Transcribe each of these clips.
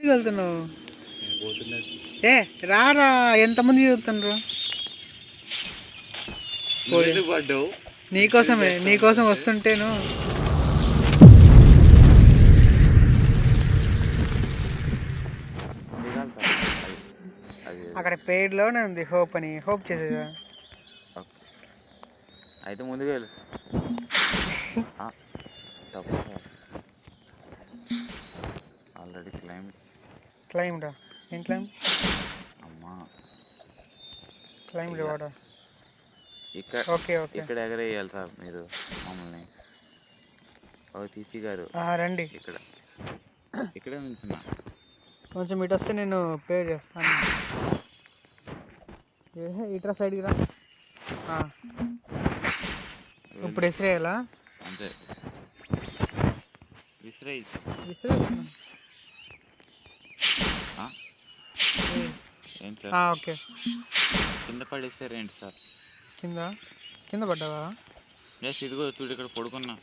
వెళ్తున్నావు? ఏ రారా, ఎంతమంది చూస్తున్నారు? నీకోసం వస్తుంటేను. అక్కడ పేడ్లోనే ఉంది హోప్ అని. హోప్ చేసేదా అయితే ముందుకు వెళ్ళు. ఆల్రెడీ క్లైమ్డా? ఏం క్లైమ్? అమ్మా క్లైమ్ వాడా? Okay okay. ఇక్కడ ఎగరేయాలి సార్ మీరు మమ్మల్ని. సీసీ గారు రండి. ఇక్కడే నుంచున్నా. కొంచెం ఇటు వస్తే నేను పే చేస్తాను. ఇట్రా సైడ్కి రా. ఇప్పుడు విసిరేయాలా? అంతే, విసిరేయి. ఏంటి సార్? ఓకే. కింద పడేసారేంటి సార్? కింద పడ్డావా? ఎస్, ఇదిగో చూడు, ఇక్కడ పడుకున్నా.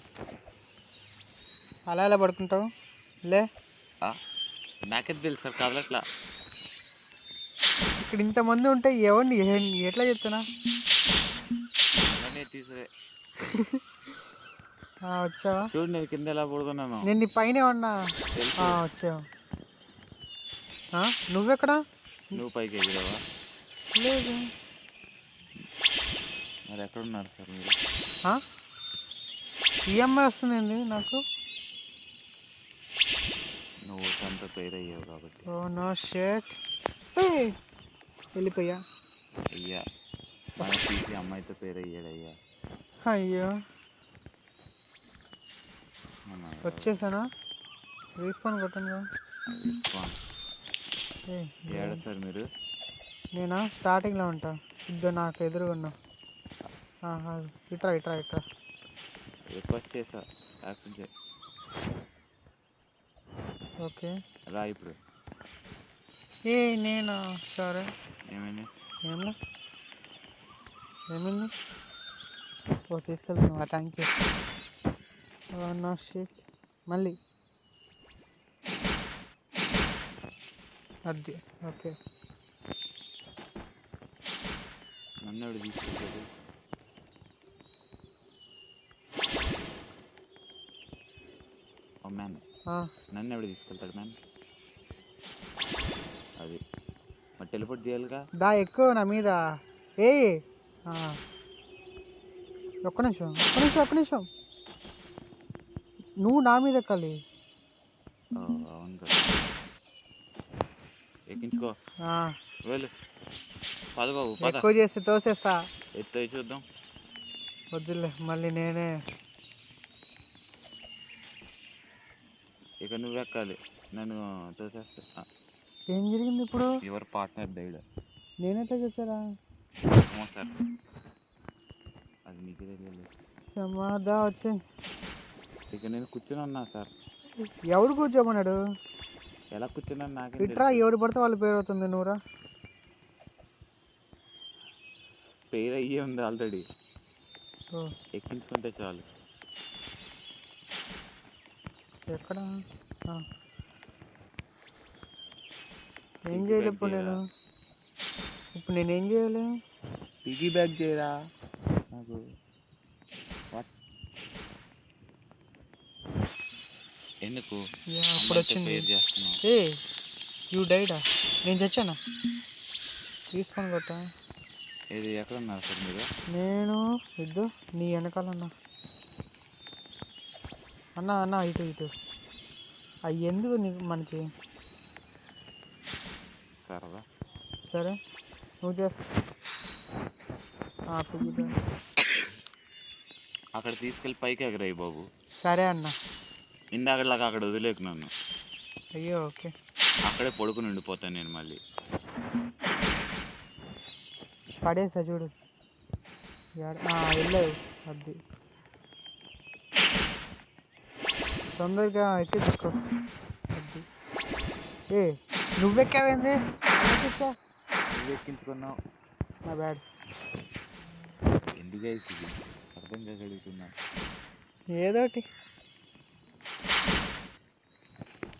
అలా ఎలా పడుకుంటావు? లే, నాకైతే తెలుసు సార్, కదలట్లా. ఇక్కడ ఇంతమంది ఉంటే ఎవరిని ఎట్లా చెప్తున్నా? తీసే వచ్చావా? చూడు, నేను కింద ఎలా పడుకున్నాను. నేను నీ పైన ఉన్నా. వచ్చావు. నువ్వెక్కడా? నువ్వు పైకి ఎగిరావా? లేదు. మరి ఎక్కడున్నారు సార్ మీరు? ఈఎంఐ వస్తుందండి నాకు. నువ్వు అంత పేరు అయ్యావు కాబట్టి. Oh no shirt. వెళ్ళిపోయా. అయ్యా, మన తీసి అమ్మాయితో పేరు అయ్యాడు. అయ్యా, అయ్యో, వచ్చేసానా? రీస్పాన్ కొట్టాను. ఏడా సార్ మీరు? నేనా స్టార్టింగ్లో ఉంటా. ఇద్దరు నాకు ఎదురుగా ఉన్నా. ఇట్రా ఇట్రా ఇట్రా. రిక్వెస్ట్ చేసా, యాక్సెప్ట్ చేయి. ఓకే రా ఇప్పుడు. నేను సరే. ఏమైంది? ఏమైంది? ఓ తీసుకెళ్తున్నా. Thank you. నా షీట్ మళ్ళీ అది. ఓకే, నన్ను ఎవడు తీసుకెళ్తాడు? మ్యాన్, నన్ను ఎవడు తీసుకెళ్తాడు మ్యాన్? అది మరి టెలిపోర్ట్ చేయాలిగా. దా ఎక్కువ నా మీద. ఒక్క నిమిషం. నువ్వు నా మీద ఎక్కాలి. అవును కదా, ఎక్కించుకో. వెళ్ళు, పద బాబు, పద. ఎక్కువ చేస్తే తోసేస్తా. ఎత్తు చూద్దాం. వద్దులే, మళ్ళీ నేనే. ఇక నువ్వు ఎక్కాలి, నన్ను తోసేస్తా. ఏం జరిగింది ఇప్పుడు? Your partner died. నేనైతే చెప్పారా? సార్, అది నీకు తెలియదు. సమాధా వచ్చి ఇక నేను కూర్చొని ఉన్నా సార్. ఎవడు కూర్చోమన్నాడు? ఎలా కూర్చున్నాను నాకు ఇట్రా. ఎవడు పడితే వాళ్ళ పేరు అవుతుంది. నువ్వురా. పేరు అయ్యే ఉంది ఆల్రెడీ. ఎక్కించుకుంటే చాలు. ఎక్కడ? ఏం చేయాలి ఇప్పుడు నేనేం చేయాలి? పిగ్గీ బ్యాగ్ చేయరా నాకు. ఎందుకు అప్పుడు వచ్చింది? యూ డైడా? నేను చచ్చానా? తీసుకొని కొట్టా. ఇది ఎక్కడ ఉన్నారు సార్ మీరు? నేను నీ వెనకాలన్నా. అన్నా ఇటు. అవి ఎందుకు నీకు మనకి? సరే, నువ్వు చేస్తా. అక్కడ తీసుకెళ్ళి పైకి ఎగరాయి బాబు. సరే అన్న. ఇందాకలాగా అక్కడ వదిలేకు నన్ను. అయ్యో ఓకే. అక్కడే పడుకుని ఉండిపోతాను నేను. మళ్ళీ పడేసా చూడు. వెళ్ళావు. అది తొందరగా ఎక్కి తీసుకో. అది నువ్వెక్కావేంది? నువ్వు ఎక్కించుకున్నావు. నా బ్యాడ్. ఎందుకు ఇది అర్థం కాగలుగుతున్నా. ఏదోటి.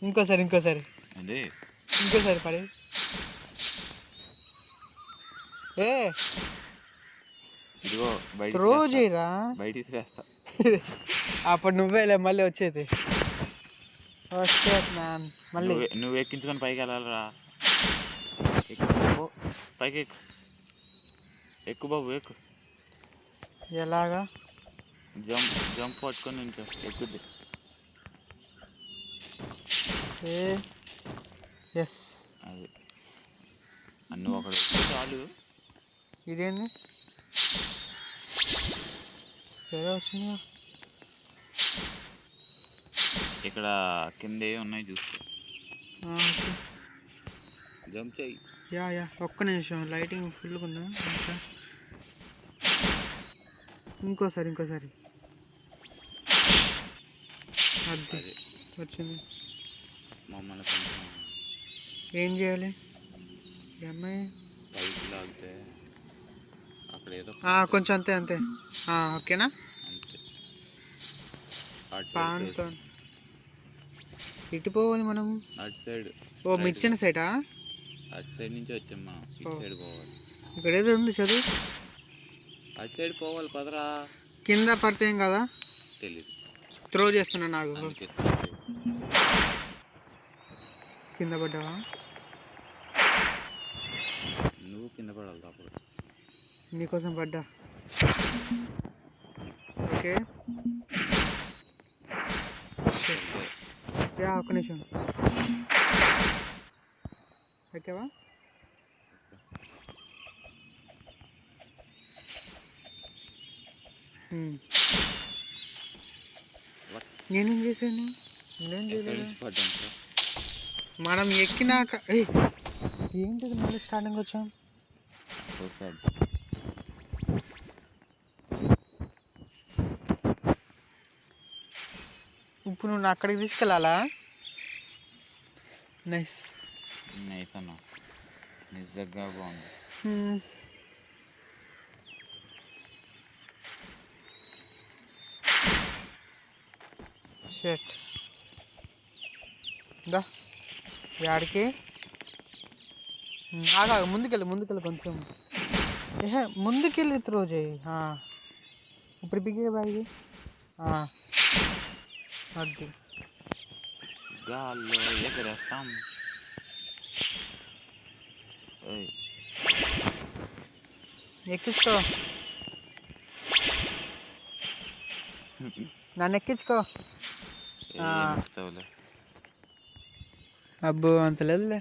ఇంకోసారి అండి. ఇంకోసారి పడి ఏ ఇదిగో రోజురా బయటికి తీసేస్తా. అప్పుడు నువ్వేలే మళ్ళీ వచ్చేది. మళ్ళీ నువ్వు ఎక్కించుకొని పైకి వెళ్ళాలరా. పైకి ఎక్కు బాబు, ఎక్కు. ఎలాగా? జంప్ పట్టుకొని నుంచో ఎక్కుద్ది. ఎస్ అది నువ్వు ఒకటి చాలు. ఇదేంది సరే వచ్చింది. ఇక్కడ కింద ఉన్నాయి చూసుకో. జంప్ చేయి. యా ఒక్క నిమిషం, లైటింగ్ ఫుల్గా ఉందా? ఇంకోసారి అది వచ్చింది. మమ్మల్ని కొంచెం ఏం చేయాలి? అమ్మాయి పైకి లాగితే అక్కడ ఏదో కొంచెం అంతే. ఓకేనా? అంతే. పాన్తో ఇటు పోవాలి మనం. అటు సైడ్. ఓ మిర్చిన సైడా? అటు సైడ్ నుంచి వచ్చాం మనం. ఇటు సైడ్ పోవాలి. ఇక్కడ ఏదో ఉంది చదువు. అటు సైడ్ పోవాలి పదరా. కింద పడితే ఏం కదా? తెలీదు. త్రో చేస్తున్నా. నాకు కింద పడ్డావా? నువ్వు కింద పడాలి అప్పుడు. నీకోసం పడ్డా. ఓకే ఒక్క నిమిషం. ఓకేవా? నేనేం చేశాను? నేనేం చేయలేదు. మనం ఎక్కినాక ఏంటిది మళ్ళీ స్టార్టింగ్ వచ్చాం. ఇప్పుడు నువ్వు అక్కడికి తీసుకెళ్ళాలా? నైస్ అన్న, నిజంగా బాగుంది. షర్ట్ దా యాడికి? ముందుకెళ్ళి కొంచెం. ముందుకెళ్ళి త్రో చేయి. ఇప్పుడు బిగే బాగి అది గాల్లో ఎగరేస్తాం. ఎక్కించుకో, నన్ను ఎక్కించుకో. అబ్బో అంత లేదులే.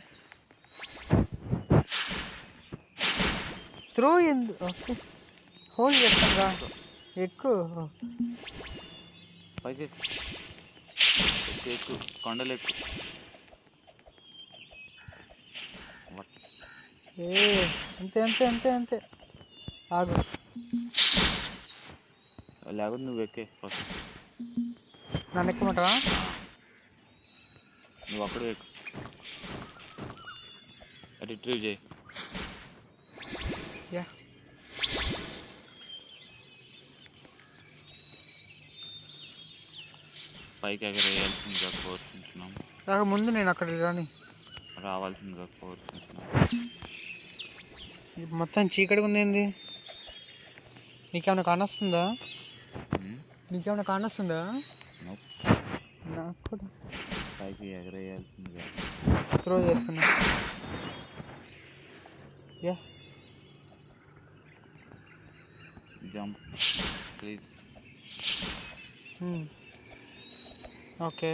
త్రో ఓకే హోల్డ్ చేస్తాగా. ఎక్కువ పైకి ఎక్కు, కొండలు ఎక్కు. అంతే ఆగు. లేకపోతే నువ్వు ఎక్కే. నన్ను ఎక్కమంటావా? నువ్వు అక్కడ ఎక్కు. రిట్రీవ్ చేయి. యా పైకి ఎగరేయాల్సిందిగా కోరుకుంటున్నాం. ముందు నేను అక్కడ రావాల్సిందిగా కోరుకుంటున్నాం. మొత్తం చీకటిగా ఉంది. ఏంది నీకేమైనా కానొస్తుందా? నాకు కూడా. పైకి ఎగరేయాల్సిందిగా త్రో చేస్తున్నా. Yeah jump please. ఓకే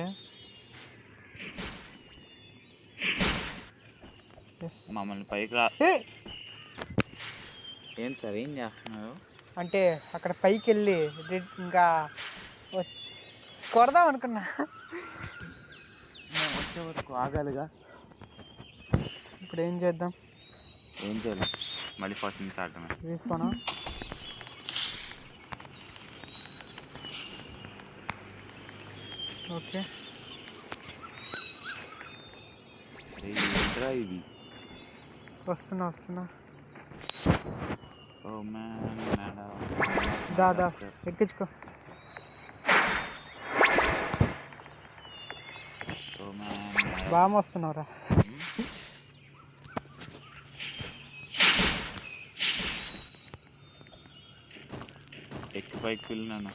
మమ్మల్ని పైకి రా. ఏంటి సార్ ఏం చేస్తున్నారు? అంటే అక్కడ పైకి వెళ్ళి ఇంకా కొడదాం అనుకున్నా. మేము వచ్చే వరకు ఆగాలిగా. ఇప్పుడు ఏం చేద్దాం? ఏం చేయాలి? మళ్ళీ ఫస్ట్ నుంచి ఆడటమే. తీసుకోనా? ఓకే ఇది వస్తున్నా. దా ఎక్కించుకో. బాగా వస్తున్నావురా. ఎక్కి పైకి వెళ్ళినాను.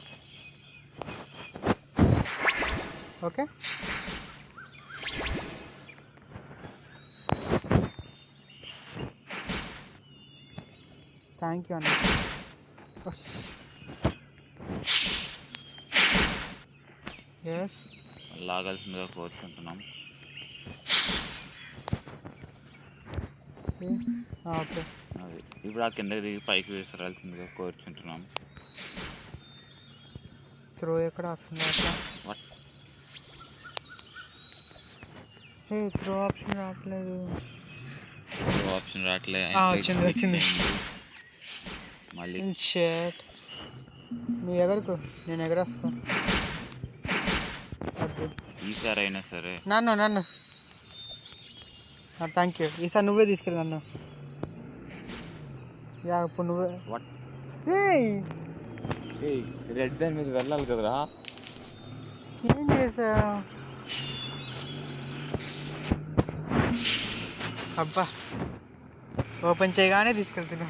ఓకే థ్యాంక్ యూ అన్న. ఎస్ లాగాల్సిందిగా కోరుకుంటున్నాం. ఓకే అది ఇప్పుడు ఆ కిందకి దిగి పైకి విసరాల్సిందిగా కోరుచుంటున్నాం. త్రో ఎక్కడ ఆప్షన్ రావట్లా? వాట్ హే త్రో ఆప్షన్ రావట్లేదు. ఆప్షన్ రావట్లే. వచ్చింది వచ్చింది. మళ్ళీ షర్ట్ నువ్వు ఎగరకు, నేను ఎగరేస్తా. ఈసారి అయినా సరే నన్ను థ్యాంక్ యూ. ఈసారి నువ్వే తీసుకెళ్ళి నన్ను. యా ఇప్పుడు నువ్వే. వాట్ ఏ రెడ్ దాని మీద వెళ్ళాలి కదరా. ఏం చేసా? అబ్బా ఓపెన్ చేయగానే తీసుకెళ్తున్నా.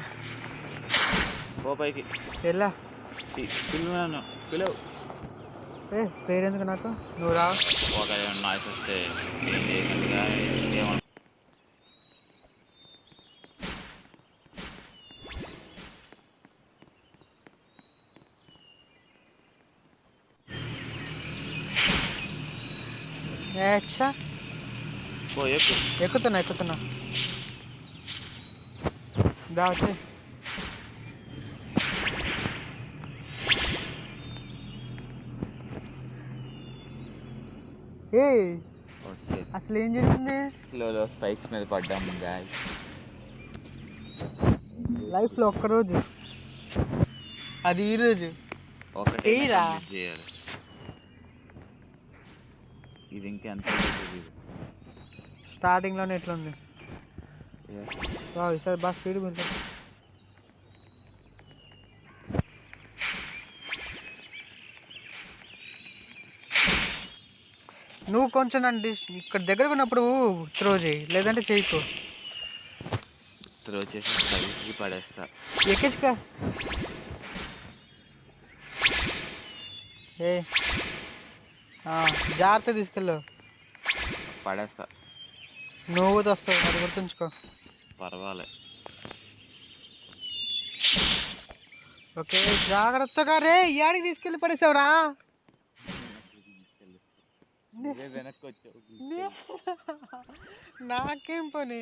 ఓ పైకి ఎలా పిలువను పిలువు. పేరెందుకు నాకు? నువ్వు రా. ఒక నాయిస్ వస్తే ఏం చేయగలిగా ఏమన్నా. ఓ ఎక్కుతున్నా దా వచ్చి. అసలు ఏం జరిగింది? స్లోలో స్పైక్స్ మీద పడ్డాము గాయ్స్. లైఫ్లో ఒక్కరోజు, అది ఈరోజు ఒకటే చేయాలి. ఇది ఇంకెంత స్టార్టింగ్లోనే ఎట్లుంది? ఈసారి బాగా స్పీడ్ ఉంటుంది. నువ్వు కొంచెం నన్ను ఇక్కడ దగ్గర ఉన్నప్పుడు త్రో చేయి, లేదంటే చేయకు. త్రో చేసి పడేస్తా. ఎక్కించుకా. జాగ్రత్త తీసుకెళ్ళు. పడేస్తా. నువ్వు వస్తావు, అది గుర్తుంచుకో. పర్వాలే. ఓకే జాగ్రత్తగా. రే యాడికి తీసుకెళ్ళి పడేసావురా? వెనక్కి వచ్చావు. నాకేం పని?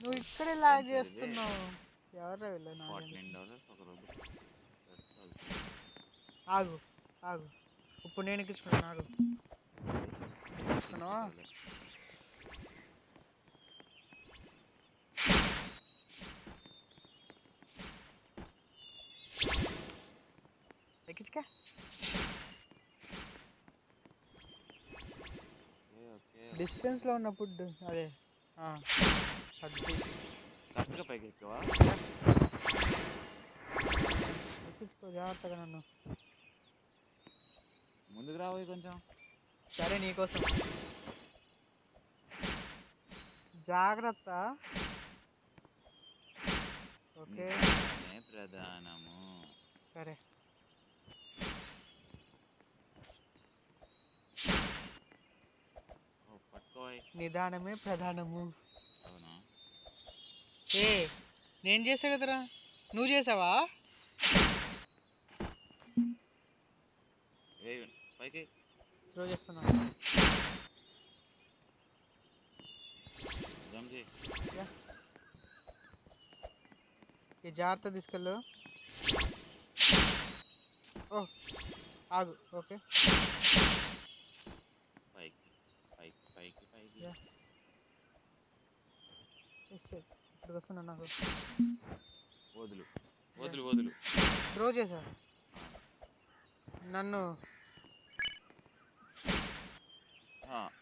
నువ్వు ఇక్కడే లాగ్ చేస్తున్నావు. ఎవరు వెళ్ళను. ఆగు ఇప్పుడు నేను ఎక్కించుకున్నాను. ఆగు ఎక్కించుకా. డిస్టెన్స్లో ఉన్నప్పుడు అదే కరెక్ట్గా పైకి ఎక్కువ ఎక్కించుకో జాగ్రత్తగా. నన్ను ముందుకు రాబోయి కొంచెం. సరే నీకోసం. జాగ్రత్త. ఓకే ప్రధానము. సరే నిదానమే ప్రధానము. అవునా? నేను చేసా కదరా, నువ్వు చేసావా? పైకి త్రో చేస్తున్నా. ఈ జాగ్రత్త తీసుకెళ్ళు. ఆగు. ఓకే ఇక్కడికి వస్తున్నా. నాకు వదులు. త్రో చేసా నన్ను.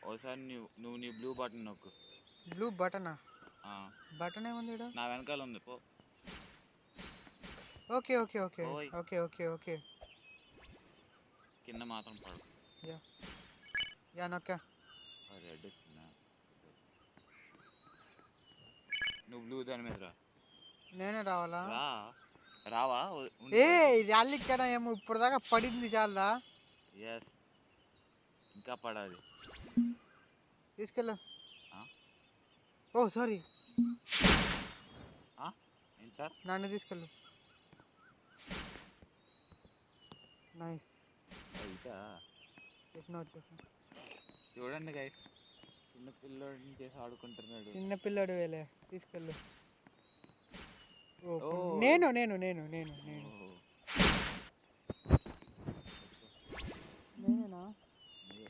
ఒకసారి నువ్వు నీ బ్లూ బటన్ నొక్కు. బ్లూ బటనా? బటన్ ఏముంది ఇక్కడ? నా వెనకాల ఉంది. పో. ఓకే కింద మాత్రం పడు. యా నొక్కా. రెడ్ వచ్చిందా? బ్లూ దాని మీద రా. నేనే రావాలా? రా రావా ఏ ర్యాలీ ఇక్కడ ఏమో ఇప్పుడు దాకా పడింది చాలా. ఎస్ ఇంకా పడాలి. తీసుకెళ్ళు. ఆ? ఓ సారీ, ఏంటి సార్? నన్ను తీసుకెళ్ళు. నైస్. అయితే చూడండి గైస్, చిన్న పిల్లోడిని చేసి ఆడుకుంటున్నాడు. చిన్న పిల్లడు వేలే, తీసుకెళ్ళు. ఓ నేను నేను నేను నేను నేను ఓ, నేనేనా నువ్వే.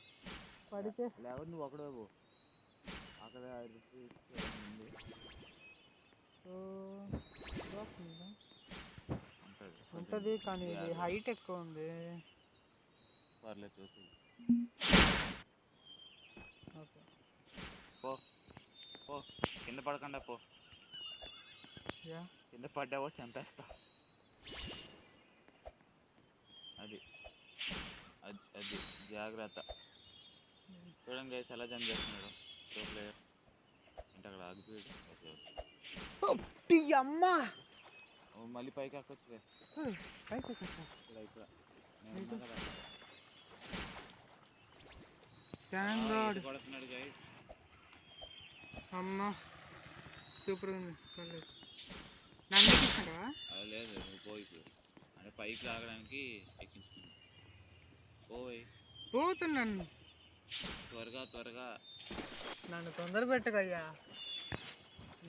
పడితే? లేకపోతే నువ్వు ఒకడే పో. అక్కడ ఉంది. ఉంటుంది కానీ ఇది హైట్ ఎక్కువ ఉంది. పర్లేదు చూసి ఓకే పో పో, కింద పడకుండా పో. యా కింద పడ్డావో చంపేస్తా. అది అది అది జాగ్రత్త. చూడండి గైస్ ఎలా జంప్ చేస్తున్నాడు ప్రో ప్లేయర్. ఏంటి అక్కడ ఆగిపోయాడు. Okay okay. అమ్మా మళ్ళీ పైకి ఎక్కొచ్చు. పైకి ఇక్కడ ఇక్కడ నేను ఉన్నా కదా. కొడుతున్నాడు గైస్. అమ్మా సూపర్ ఉంది. నన్ను ఎక్కించావా? అది లేదు, నువ్వు పోయి అంటే పైకి లాగడానికి ఎక్కించుకున్నాను. పోయి పోతున్నాను. త్వరగా త్వరగా. నన్ను తొందర పెట్టకయ్యా,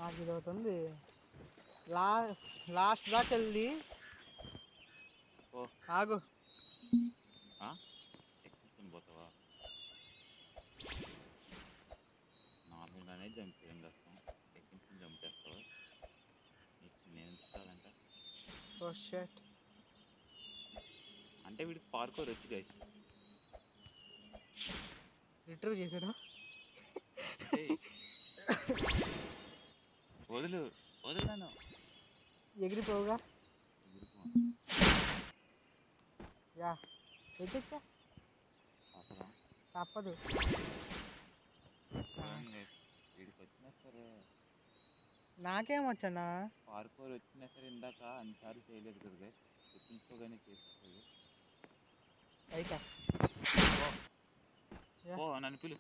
నాకు ఇది అవుతుంది. లాస్ట్ దాకా వెళ్ళి ఆగు. ఎక్కించుకుని పోతావా? నార్మల్గానే జంప్ చేయడం కష్టం, ఎక్కించుకుని జంప్ చేస్తావా? నేను ఇస్తానంట. ఓ షట్. అంటే వీడికి పార్కోర్ వచ్చు గైస్. రిట్రీవ్ చేశాను. వదులు వదులుతాను. ఎగిరిపోవుగా. యా ఎక్కిచ్చా తప్పదు. వీడికి వచ్చినా సరే, నాకేమొచ్చన్నా పార్కోర్ వచ్చినా సరే ఇందాక అన్నిసార్లు చేయలేదు కదా గైస్. ఎక్కించుకోగానే చేసేది. అయితే ఓ నన్ను పిలు.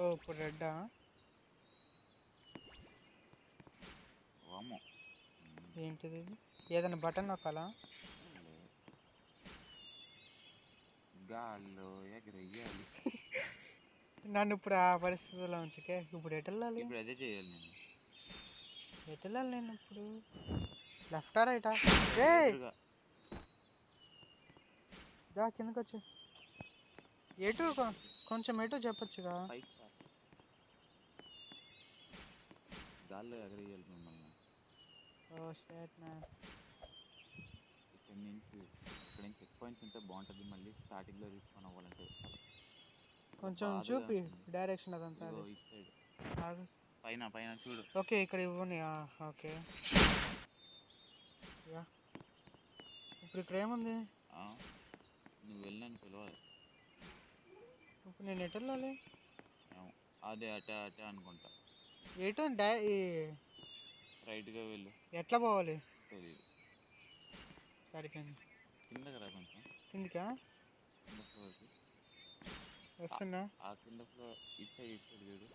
ఓ ఇప్పుడు రెడ్డా? వామో ఏంటిది? ఏదైనా బటన్ నొక్కాలా? గాల్లో ఎగరేయాలి. నన్ను ఇప్పుడు ఆ పరిస్థితిలో ఉంచుకే. ఇప్పుడు ఎటు వెళ్ళాలి? ఇప్పుడు అదే చేయాలి నేను. ఎటు వెళ్ళాలి నేను ఇప్పుడు? లెఫ్టా రైటా? దా కిందకి వచ్చి ఎటు కొంచెం ఎటు చెప్పొచ్చుగా. గాల్లో ఎగరేయాలి మిమ్మల్ని. ఓ షట్ మ్యాన్. ఇక్కడ నుంచి చెక్ పాయింట్స్ ఉంటే బాగుంటుంది. మళ్ళీ స్టార్టింగ్లో రీస్పాన్ అవ్వాలంటే కొంచెం చూపి డైరెక్షన్ అదంతా. ఇటు సైడ్ పైన పైన చూడు. ఓకే ఇక్కడ ఇవ్వని. Okay yeah. ఇప్పుడు ఇక్కడ ఏముంది? నువ్వు వెళ్ళని పిలవాలి. ఇప్పుడు నేను ఎటు వెళ్ళాలి? అదే అటే అటే అనుకుంటా. ఎటు రైట్గా వెళ్ళు. ఎట్లా పోవాలి? తెలియదు. సరిపోయింది. కిందకి రా కొంచెం. కిందకా? కింద ఫ్లోర్కి వస్తున్నా. ఆ కింద ఫ్లోర్ ఇటు సైడ్ చూడు.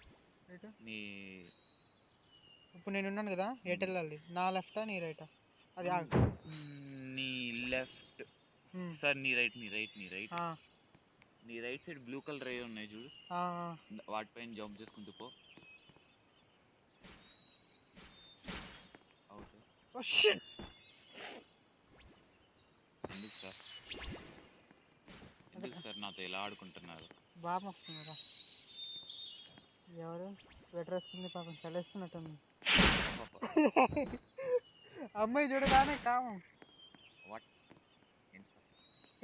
నీ ఇప్పుడు నేను ఉన్నాను కదా, ఎటు వెళ్ళాలి? నా లెఫ్టా నీ రైటా? అది నీ లెఫ్ట్. సార్ నీ రైట్ నీ రైట్ నీ రైట్ నీ రైట్ సైడ్ బ్లూ కలర్ అయ్యి ఉన్నాయి చూడు. వాటిపైన జంప్ చేసుకుంటూ పో. ఎందుకు సార్ ఎందుకు సార్ నాతో ఇలా ఆడుకుంటున్నారు? బాగా వస్తున్నారా? ఎవరు స్వెటర్ వేసుకుంది? పాపం చలేస్తున్నట్టుంది. అమ్మాయి చూడగానే కామం.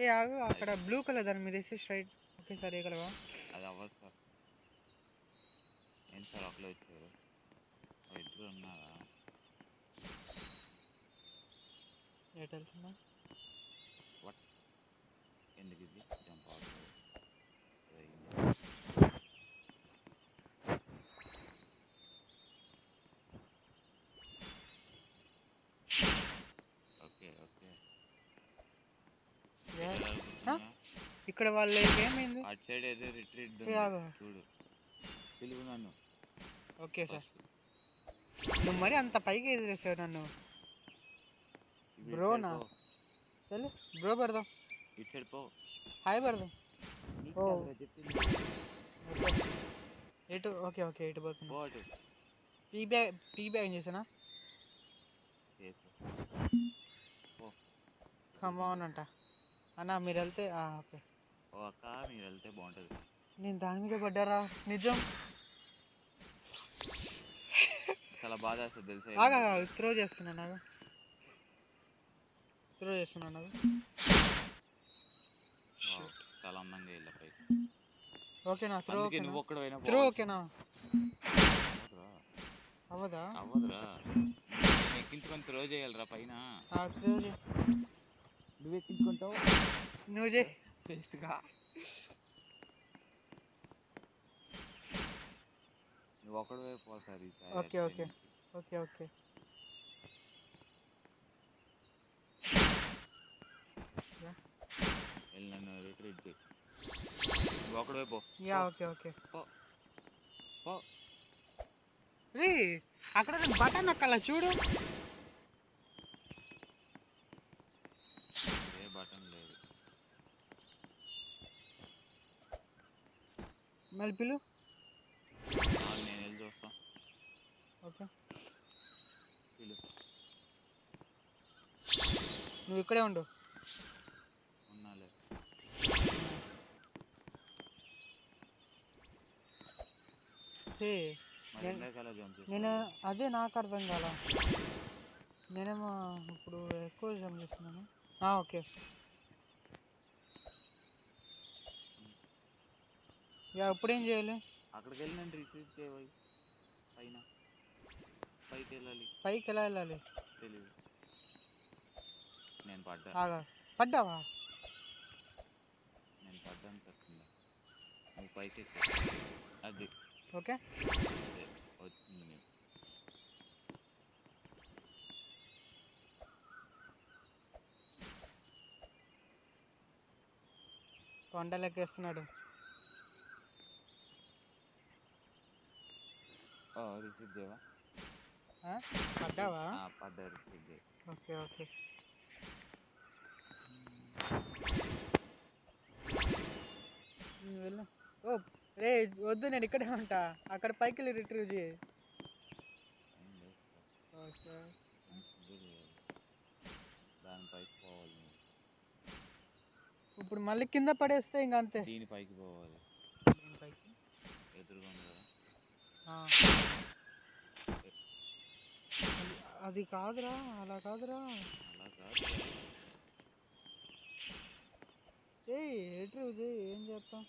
ఏ ఆగు, అక్కడ బ్లూ కలర్ దాని మీద వేసి స్ట్రైట్ ఒకేసారి వేయగలవా? అది అవ్వదు సార్. ఏం సార్ అక్కడ వచ్చారు? ఇద్దరు ఉన్నారా? ఎటు వెళ్తున్నా? ఎందుకు ఇది జంప్ అవుతుంది? Okay okay. ఇక్కడ వాళ్ళు ఏమైంది? అటు సైడ్ ఏదో రిట్రీట్ చూడు, పిలువు నన్ను. Okay sir. నువ్వు మరి అంత పైకి ఎదిరేసావు నన్ను. బ్రోనా చల్ బ్రో పెడదాం. ఇటు సైడ్ పో. హాయ్ పెడదాం. ఓ ఎటు? ఓకే ఓకే ఎటు పోతున్నా? పో అటు. P bag చేసానా? కమాన్ అంట అన్న మీరు వెళ్తే. ఓకే ఓ అక్క మీరు వెళ్తే బాగుంటుంది. నేను దాని మీద పడ్డారా? నిజం చాలా బాధ వస్తుంది తెలుసా. త్రో చేస్తున్నాను చాలా అందంగా వెళ్ళా పైకి. ఓకేనా? త్రో నువ్వు ఒక్కడైనా త్రో ఓకేనా? అవ్వదా? అవ్వదురా, ఎక్కించుకొని త్రో చేయాలిరా పైన. నువ్వు ఎక్కించుకుంటావు, నువ్వు చేయి బెస్ట్గా. నువ్వు ఒకడు వైపు పోతారు. ఓకే ఓకే ఓకే ఓకే వెళ్ళి నన్ను రిట్రీట్ చేయి. నువ్వు ఒకడు వైపు. ఓకే ఓకే పో. రే అక్కడ బటన్ నొక్కాల చూడు. ఏ బటన్ లేదు. మళ్ళీ పిలు. నేను వెళ్ళి చూస్తా. ఓకే పిలు. నువ్వు ఇక్కడే ఉండు. ఉన్నాలే. నేను అదే నాకు అర్థం కాల. నేనేమో ఇప్పుడు ఎక్కువ జంప్ చేస్తున్నాను. ఓకే ఇప్పుడు ఏం చేయాలి? అక్కడికి వెళ్ళి నన్ను రిట్రీట్ చేయవాలి. పైన పైకి వెళ్ళాలి. పైకి ఎలా వెళ్ళాలి తెలియదు. నేను పడ్డావా? నేను పడ్డాను తక్కువ. నువ్వు పైకి ఎక్కి. అది ఓకే వచ్చింది. నేను కొండలెక్కేస్తున్నాడు. రిసీవ్ చేయవా? పడ్డావా? పడ్డా. రిసీవ్ చేయి. ఓకే ఓకే వెళ్ళు. ఓ రే వద్దు, నేను ఇక్కడే ఉంటా. అక్కడ పైకి వెళ్ళి రిట్రీవ్ చేయి. దాని పైకి పోవాలి. ఇప్పుడు మళ్ళీ కింద పడేస్తే ఇంక అంతే. దీని పైకి పోవాలి. దీనిపైకి ఎదురుగా ఉంది కదా. అది కాదురా, అలా కాదురా. రిట్రీవ్ చేయి. ఏం చేస్తాం?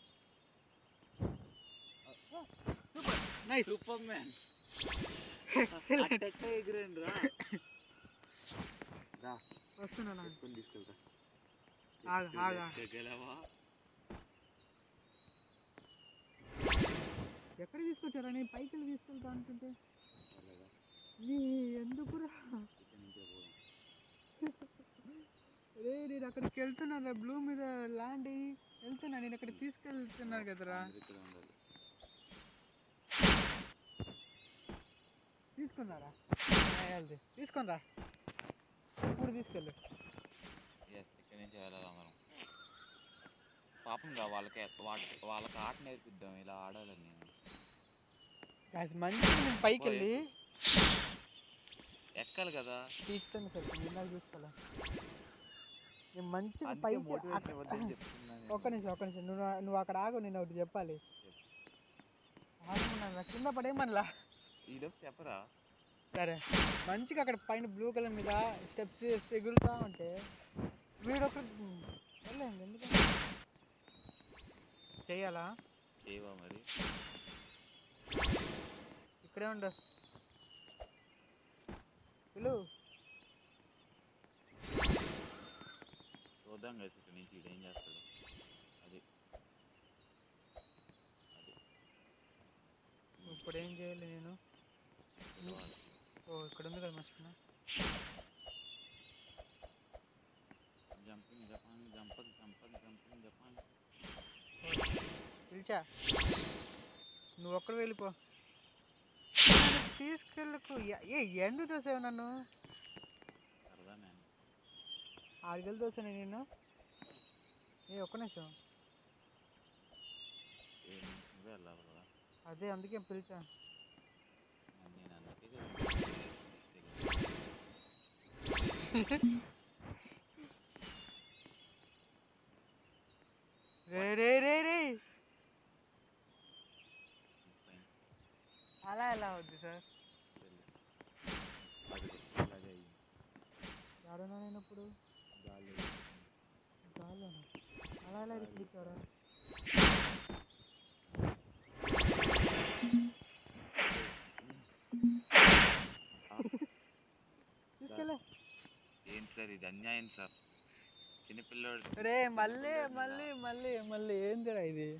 Super man. వస్తున్నా. తీసుకెళ్తా. ఎక్కడ తీసుకొచ్చారా? నేను పైకి వెళ్ళి తీసుకెళ్తా అంటుంటే ఎందుకురా? రే నేను అక్కడికి వెళ్తున్నా. బ్లూ మీద ల్యాండ్ అయ్యి వెళ్తున్నా. నేను అక్కడ తీసుకెళ్తున్నాను కదరా. తీసుకున్నారా? తీసుకునిరా. ఇప్పుడు తీసుకెళ్ళు. ఇక్కడి నుంచి వెళ్ళాలి మనం. పాపం రా, వాళ్ళకి ఆట నేర్పిద్దాం. ఇలా ఆడాలని. మంచి పైకి వెళ్ళి ఎక్కాలి కదా. తీస్తాను సార్. నిన్న చూసుకోవాలా? నేను మంచిగా పైకి. ఒక్క నిమిషం నువ్వు అక్కడ ఆగు. నేను ఒకటి చెప్పాలి. కింద పడేయమనలా. చెప్పరా? సరే మంచిగా అక్కడ పైన బ్లూ కలర్ మీద స్టెప్స్ చేస్తే ఎగురుతా ఉంటే వీడు ఒకటి వెళ్ళండి. ఎందుకంటే చెయ్యాలా? చేయవా మరి? ఇక్కడే ఉండు. పిలు. చూద్దాం కదా ఇక్కడ నుంచి ఏం చేస్తాడు. అది ఇప్పుడు ఏం చేయాలి నేను? ఓ ఇక్కడ ఉంది కదా మర్చిపోయినా. జంపింగ్ జపాన్ జపాన్ పిలిచా, నువ్వు ఒక్కడు వెళ్ళిపో. తీసుకెళ్ళకు. ఎందుకు దోసావు నన్ను? సరదా నేను ఆడికెళ్ళి దోసాను నేను. ఒక్క నిమిషం. నువ్వే వెళ్ళాలి కదా. అదే అందుకే పిలిచా. నేను అందుకే రే అలా ఎలా అవుద్ది సార్? ఎవడన్నా నేను ఇప్పుడు గాలి అలా ఎలా ఇరికిచ్చారా? తీసుకెళ్ళే. ఏంటి సార్ ఇది అన్యాయం సార్. చిన్నపిల్లడు రే మళ్ళీ ఏందిరా ఇది?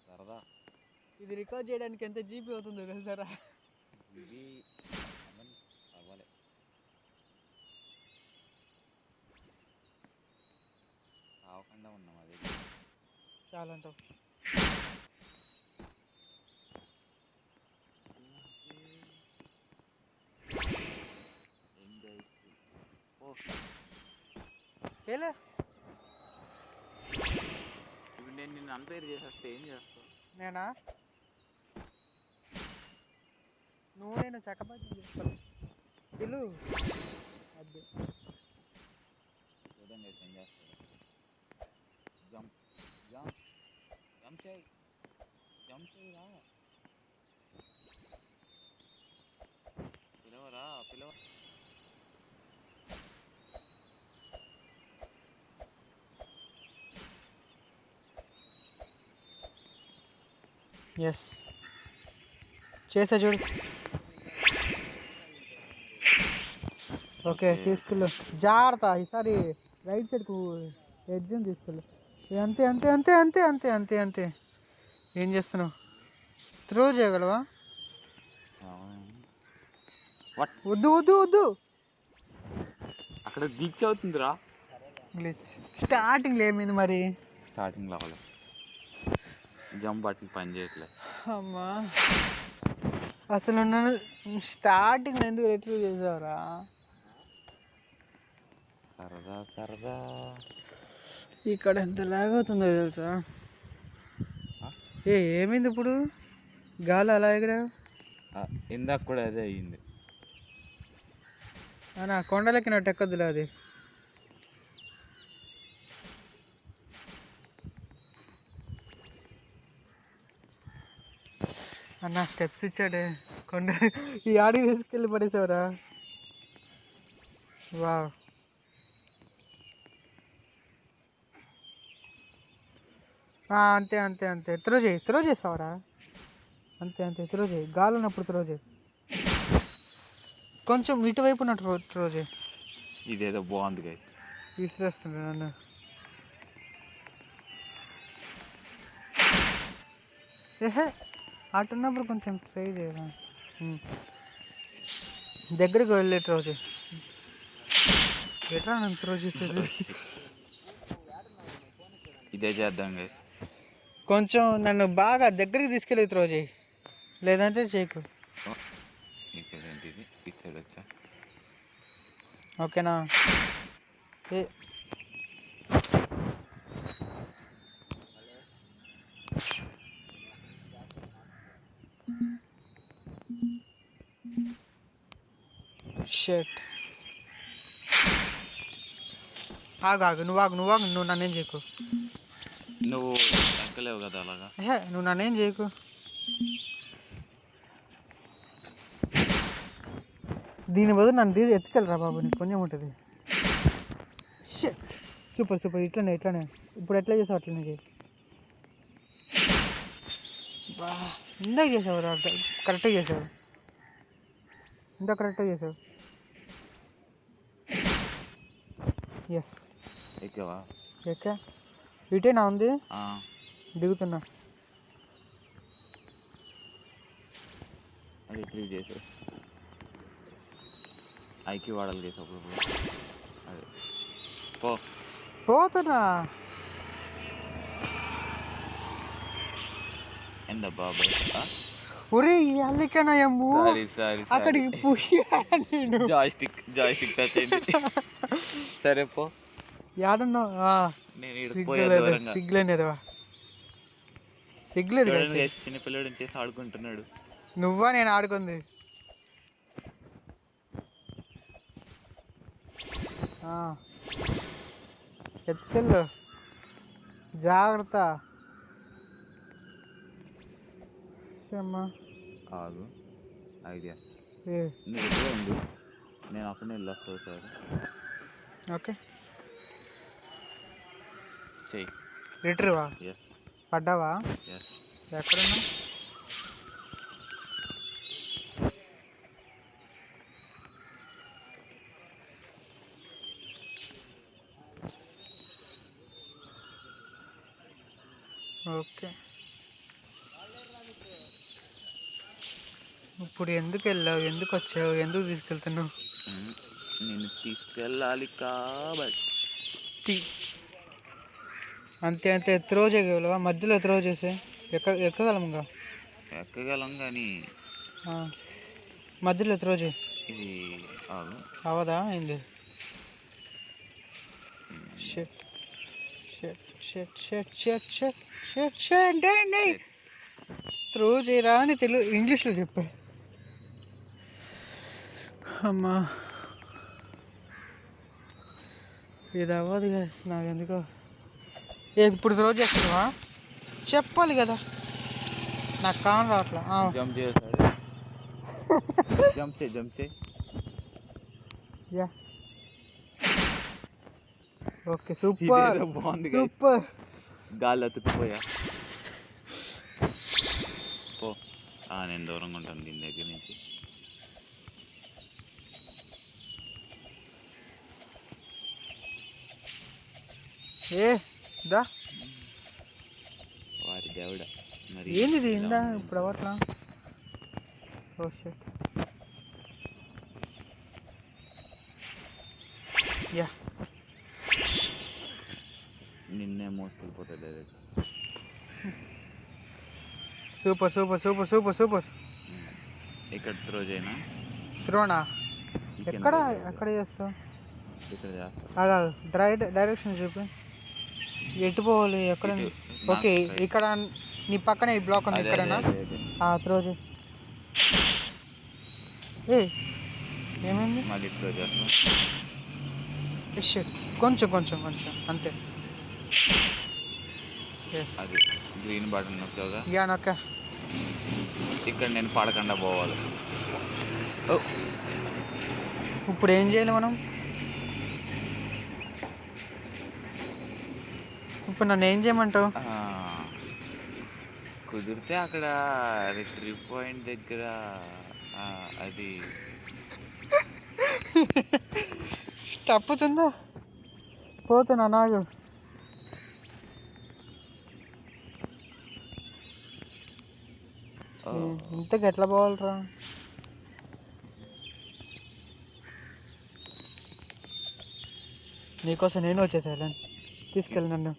సరదా. ఇది రికార్డ్ చేయడానికి ఎంత జీబీ అవుతుందో తెలుసారా? ఇది అవ్వలే. కావకుండా ఉన్నాం అదే చాలా అంటావు. ఇప్పుడు నేను నిన్ను అంపైర్ చేసేస్తే ఏం చేస్తావు? నేనా? నువ్వు నేను చక్కబాజీ చేసుకోవాలి. పిలు అదే చూడండి ఏం చేస్తాడు. జంప్ జంప్ జంప్ చేయి రా. పిలవరా పిలవ. ఎస్ చేసా చూడు. ఓకే తీసుకెళ్ళు. జాగ్రత్త ఈసారి రైట్ సైడ్కు ఎడ్జ్ని తీసుకెళ్ళు. అంతే అంతే అంతే అంతే అంతే అంతే అంతే. ఏం చేస్తున్నావు? త్రో చేయగలవా? వద్దు అక్కడ గ్లిచ్ అవుతుందిరా. గ్లిచ్ స్టార్టింగ్లో ఏమైంది మరి? స్టార్టింగ్లో అవ్వలేదు. జంప్ బటన్ పని చేయట్లేదు. అమ్మా అసలు నన్ను స్టార్టింగ్ ఎందుకు రిట్రీవ్ చేసావురా? సరదా ఇక్కడ ఎంత లాగ్ అవుతుందో తెలుసా? ఏమైంది ఇప్పుడు? గాలి అలా ఎగరా? ఇందాక కూడా అదే అయ్యింది. నా కొండలెక్కినట్టు ఎక్కద్దులే అది. అన్న స్టెప్స్ ఇచ్చాడే కొండ. ఈ ఆడికి తీసుకెళ్ళి పడేసావురా. వా అంతే అంతే అంతే. త్రో చేస్తావరా? అంతే త్రో చేయి. గాలి ఉన్నప్పుడు త్రో చేయి. కొంచెం ఇటువైపు ఉన్నట్టు త్రో చేయి. ఇదేదో బాగుంది. విసిరేస్తుండే నన్ను. అటున్నప్పుడు కొంచెం ట్రై చేయరా. దగ్గరికి వెళ్ళే త్రో చేయి. ఎట్లా నన్ను త్రో చేసేది? ఇదే చేద్దాం. కొంచెం నన్ను బాగా దగ్గరికి తీసుకెళ్ళి త్రో చేయి, లేదంటే చేయకు. ఓకేనా? షట్. ఆగు నువ్వు నన్నేం చేయకు. నువ్వు ఎక్కలేవు కదా అలాగా. నువ్వు నన్నేం చేయకు. దీని బదులు నన్ను ఎత్తుకెళ్ళరా బాబు, నీకు కొంచెం ఉంటుంది. సూపర్ ఇట్లనే ఇప్పుడు ఎట్లా చేసావు అట్లనే చేయి. ఇందాక చేసావు రా, కరెక్ట్గా చేసావు. కరెక్ట్గా చేసావు. ఎస్ ఎక్కవా? ఎక్కా. ఇటేనా ఉంది? ఆ, దిగుతున్నా. రిట్రీవ్ చేసే ఐక్యూ వాడాలి చేసి అప్పుడు. అదే పో. పోతున్నా. ఎంత బాబాయ్? ఒరే అల్లికనా ఏమో సారీ అక్కడికి పుషియా నేను. జాయిస్టిక్ టచ్ అయింది. సరే పో. యాడున్నావు? సిగ్గులేదు సిగ్గులేనిదివా. సిగ్గులేదు. చిన్నపిల్లడు చేసి ఆడుకుంటున్నాడు. నువ్వా నేను ఆడుకుంది? ఎత్తుకెళ్ళు, జాగ్రత్త. అమ్మా కాదు ఐడియా నువ్వు ఉండు, నేను అక్కడనే వెళ్ళొస్తావు సార్. ఓకే చెయ్యి. రిటర్వా? పడ్డావా? ఎక్కడున్నా? ఓకే. ఇప్పుడు ఎందుకు వెళ్ళావు? ఎందుకు వచ్చావు? ఎందుకు తీసుకెళ్తున్నావు? నేను తీసుకెళ్ళాలి కాబట్టి. అంతే అంతే. త్రో చేయగలవా? మధ్యలో త్రో చేసే ఎక్కగలంగా. ఎక్కగలం కానీ మధ్యలో త్రో చేయి. ఇది అవదా ఏంది? Shut shut shut shut shut shut shut shut throw చేయరా అని ఇంగ్లీష్లో చెప్పా. అమ్మా ఇది అవ్వదు కదా నాకు ఎందుకో. ఇప్పుడు త్రో చేస్తున్నావా? చెప్పాలి కదా, నాకు కాన్ రావట్లా. జంప్ చేస్తాడు. జంప్ చేయి. Yeah okay. సూపర్ బాగుంది. సూపర్. గాలి అతుక్కుపోయా. పో. నేను దూరంగా ఉంటాను దీని దగ్గర నుంచి. దా వారి దేవుడ మరి ఏంది ఇందా ఇప్పుడు అవట్లా. ఓ షట్. యా నిన్నే మోసుకెళ్ళిపోతాడు direct. Super super super super super. ఇక్కడ త్రో చేయనా? త్రోనా? ఎక్కడ చేస్తావు? ఇక్కడ చేస్తా. డైరెక్షన్ చూపి. ఎటు పోవాలి? ఎక్కడ? ఓకే ఇక్కడ నీ పక్కనే ఈ బ్లాక్ ఉంది. ఇక్కడనా? త్రో చేయి. ఏమైంది? మళ్ళీ త్రో చేస్తా. కొంచెం కొంచెం కొంచెం అంతే. అది గ్రీన్ బటన్ నొక్కావుగా? యా నొక్కా. ఇక్కడ నేను పడకుండా పోవాలి. ఇప్పుడు ఏం చేయాలి మనం? ఇప్పుడు నన్ను ఏం చేయమంటావు? కుదిరితే అక్కడ రిట్రీవ్ పాయింట్ దగ్గర అది తప్పుతుందా? పోతున్నా నాకు. ఇంతకు ఎట్లా పోవాలరా? నీకోసం నేను వచ్చేసాను. తీసుకెళ్ళి నన్ను.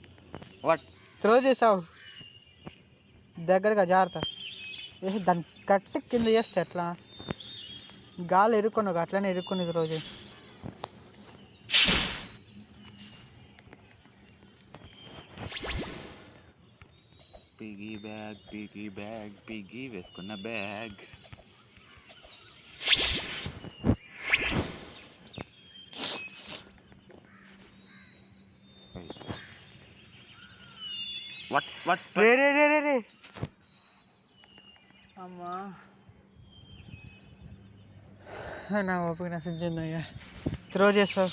త్రో చేసావు దగ్గరగా, జాగ్రత్త. దాన్ని కట్టి కింద చేస్తే ఎట్లా? గాలి ఇరుక్కున్నావు, అట్లనే ఇరుక్కుని రోజు. పిగి వేసుకున్న బ్యాగ్. రే అమ్మా నా ఓపిక నశించిందయ్యా. త్రో చేస్తావు.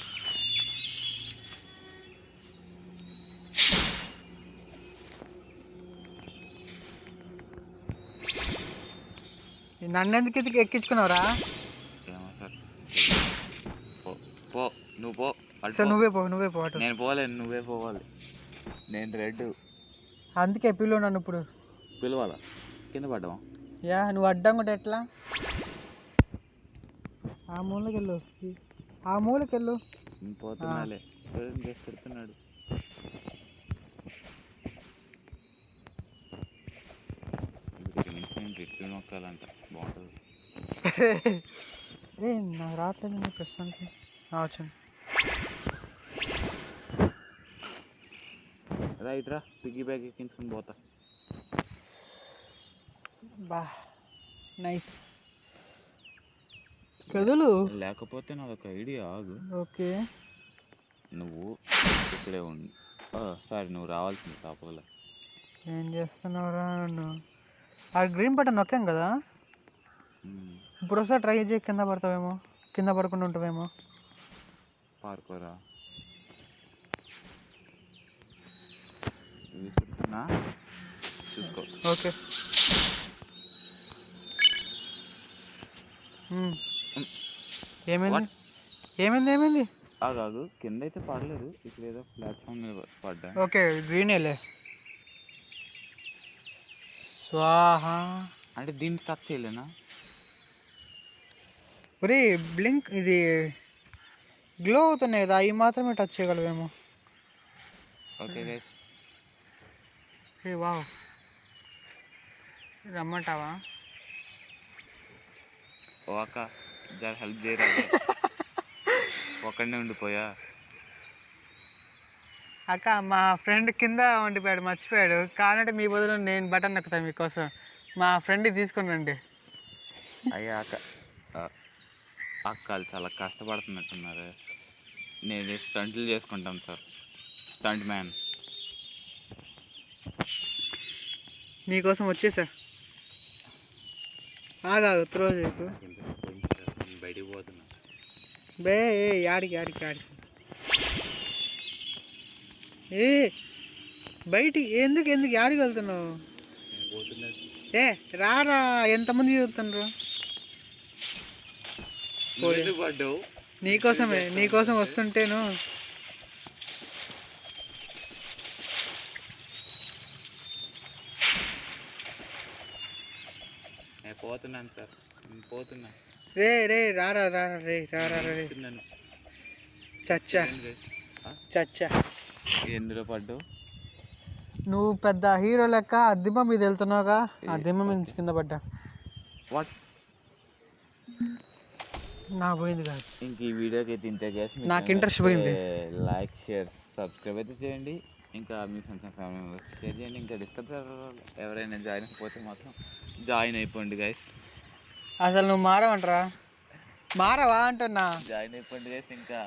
నన్ను ఎందుకు ఎక్కించుకున్నావురా? ఏమో సార్. పో నువ్వు పో. సో నువ్వే పో అటు. నేను పోలేను, నువ్వే పోవాలి. నేను రెడ్. అందుకే పిలువు నన్ను ఇప్పుడు. పిలవాలా? కింద పడ్డావా? యా నువ్వు అడ్డం కూడా ఎట్లా? ఆ మూలకెళ్ళు. పోతున్నాలే, తిడుతున్నాడు. ఇప్పుడు నొక్కాలంట, బాగుంటుంది. నాకు రావట్లేదు ప్రస్తుతానికి. వచ్చింది. రైట్ రా, పిగ్గీ బ్యాగ్ ఎక్కించుకుని పోతా. బా నైస్ కదులు. లేకపోతే నాదొక ఐడియా, ఆగు. ఓకే నువ్వు ఇక్కడే ఉండి, సారీ నువ్వు రావాల్సింది తాపల. ఏం చేస్తున్నావురా నన్ను? ఆ గ్రీన్ బటన్ నొక్కాం కదా, ఇప్పుడు ఒకసారి ట్రై చేయి. కింద పడతావేమో, కింద పడకుండా ఉంటావేమో. పార్కోరా చూసుకో. ఓకే ఏమైంది? ఆగు, కింద అయితే పడలేదు, ఇక్కడ ఏదో ప్లాట్ఫామ్ మీద పడ్డా. ఓకే గ్రీనేలే. స్వాహా. అంటే దీన్ని టచ్ చేయలేనా? ఒరే బ్లింక్ ఇది గ్లో అవుతున్నాయి కదా, అవి మాత్రమే టచ్ చేయగలవేమో. Okay guys. వావ్, రమ్మంటావా? ఓ అక్క జర హెల్ప్ చేయరా. ఒక్కడనే ఉండిపోయా. అక్క మా ఫ్రెండ్ కింద ఉండిపోయాడు, మర్చిపోయాడు. కానంటే మీ బదులు నేను బటన్ నొక్కుతాను మీకోసం. మా ఫ్రెండ్కి తీసుకుని రండి. అయ్యా అక్కలు చాలా కష్టపడుతున్నట్టున్నారు. నేను స్టంట్లు చేసుకుంటాను సార్, స్టంట్ మ్యాన్. నీకోసం వచ్చేసా. ఆగాగు, త్రో చేయకు. బయటికి పోతున్నా. యాడికి బయటికి ఎందుకు యాడికి వెళ్తున్నావు? రారా, ఎంతమంది చూస్తున్నారు? నీకోసం వస్తుంటేను. పోతున్నాను సార్, పోతున్నా. రే రారా చచ్చా. ఎందులో పడ్డావు? నువ్వు పెద్ద హీరో లెక్క ఆ దిమ్మ మీద వెళ్తున్నావుగా, ఆ దిమ్మ మీద కింద పడ్డా. వాట్? నాకు పోయింది కాదు. ఇంక ఈ వీడియోకి అయితే ఇంతే గైస్. నాకు ఇంట్రెస్ట్ పోయింది. లైక్, షేర్, సబ్స్క్రైబ్ అయితే చేయండి. ఇంకా మీ friends and family members share చేయండి. ఇంకా డిస్కస్ ఎవరైనా జాయిన్ అయిపోతే మాత్రం జాయిన్ అయిపోండి గైస్. అసలు నువ్వు మారవా అంటున్నా. జాయిన్ అయిపోండి గైస్. ఇంకా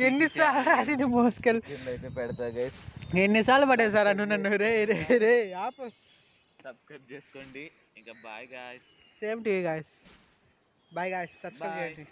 ఎన్నిసార్లు మోసుకెళ్ళి అయితే పెడతా గైస్. ఎన్నిసార్లు పడేసారా నువ్వు నన్ను? రే ఆపు. సబ్స్క్రైబ్ చేసుకోండి. ఇంకా bye guys. Same to you guys. Bye guys. Subscribe చేయండి.